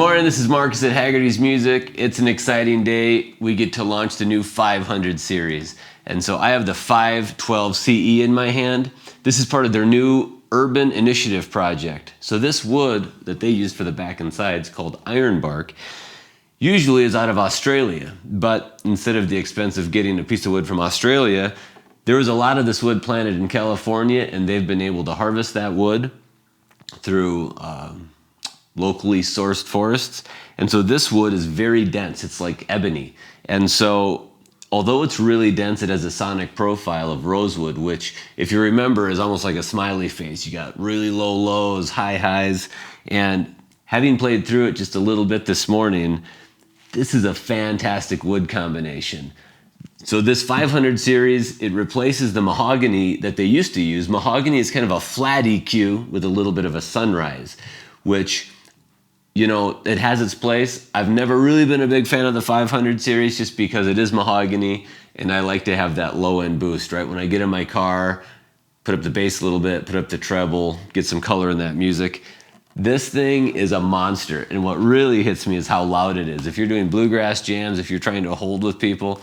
morning, this is Marcus at Haggerty's Music. It's an exciting day. We get to launch the new 500 series. And so I have the 512 CE in my hand. This is part of their new Urban Initiative project. So this wood that they use for the back and sides, called Ironbark, usually is out of Australia. But instead of the expense of getting a piece of wood from Australia, there was a lot of this wood planted in California, and they've been able to harvest that wood through locally sourced forests. And so this wood is very dense. It's like ebony. And so although it's really dense, it has a sonic profile of rosewood, which, if you remember, is almost like a smiley face. You got really low lows, high highs. And having played through it just a little bit this morning, this is a fantastic wood combination. So this 500 series, it replaces the mahogany that they used to use. Mahogany is kind of a flat EQ with a little bit of a sunrise, which, you know, it has its place. I've never really been a big fan of the 500 series just because it is mahogany, and I like to have that low end boost, right? When I get in my car, put up the bass a little bit, put up the treble, get some color in that music. This thing is a monster, and what really hits me is how loud it is. If you're doing bluegrass jams, if you're trying to hold with people,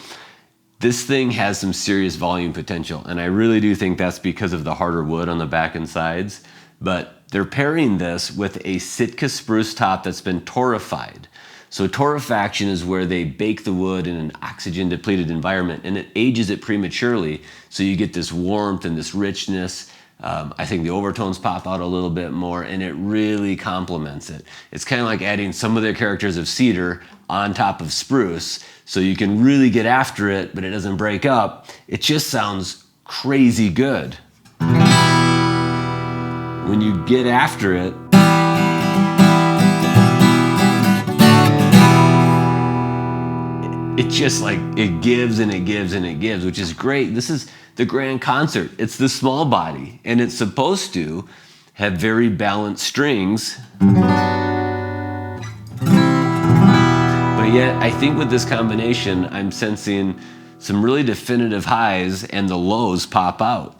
this thing has some serious volume potential, and I really do think that's because of the harder wood on the back and sides. But they're pairing this with a Sitka spruce top that's been torrefied. So torrefaction is where they bake the wood in an oxygen-depleted environment, and it ages it prematurely, so you get this warmth and this richness. I think the overtones pop out a little bit more, and it really complements it. It's kind of like adding some of the characters of cedar on top of spruce, so you can really get after it, but it doesn't break up. It just sounds crazy good. When you get after it, it just like, it gives and it gives and it gives, which is great. This is the grand concert. It's the small body, and it's supposed to have very balanced strings. But yet, I think with this combination, I'm sensing some really definitive highs, and the lows pop out.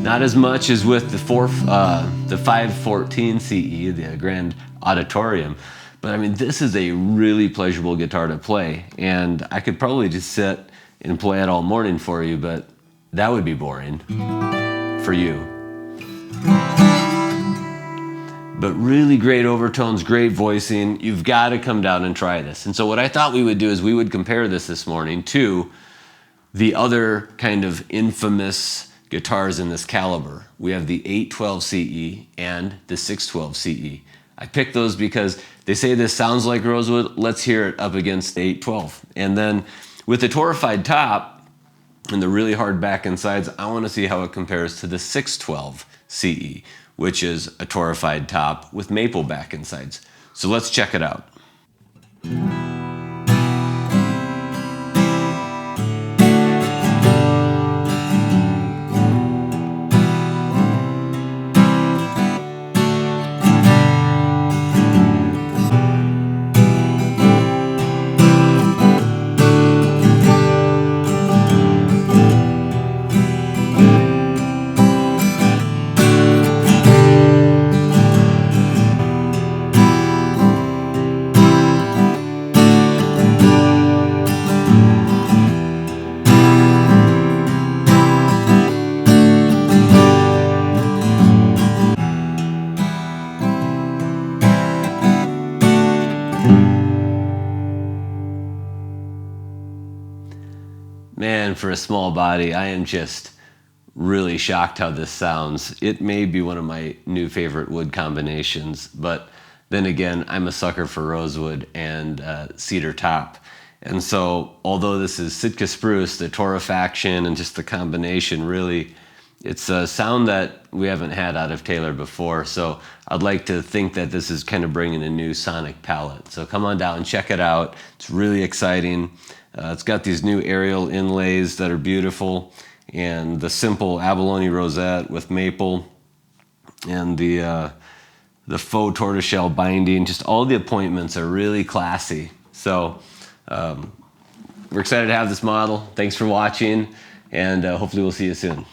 Not as much as with the 514 CE, the Grand Auditorium, but I mean, this is a really pleasurable guitar to play, and I could probably just sit and play it all morning for you, but that would be boring for you. But really great overtones, great voicing. You've got to come down and try this. And so what I thought we would do is we would compare this morning to the other kind of infamous guitars in this caliber. We have the 812 CE and the 612 CE. I picked those because they say this sounds like rosewood. Let's hear it up against the 812. And then with the torrefied top and the really hard back and sides, I want to see how it compares to the 612 CE, which is a torrefied top with maple back and sides. So let's check it out. Man, for a small body, I am just really shocked how this sounds. It may be one of my new favorite wood combinations, but then again, I'm a sucker for rosewood and cedar top. And so, although this is Sitka spruce, the torrefaction and just the combination, really, it's a sound that we haven't had out of Taylor before. So I'd like to think that this is kind of bringing a new sonic palette. So come on down and check it out. It's really exciting. It's got these new aerial inlays that are beautiful, and the simple abalone rosette with maple, and the faux tortoiseshell binding. Just all the appointments are really classy. So we're excited to have this model. Thanks for watching, and hopefully we'll see you soon.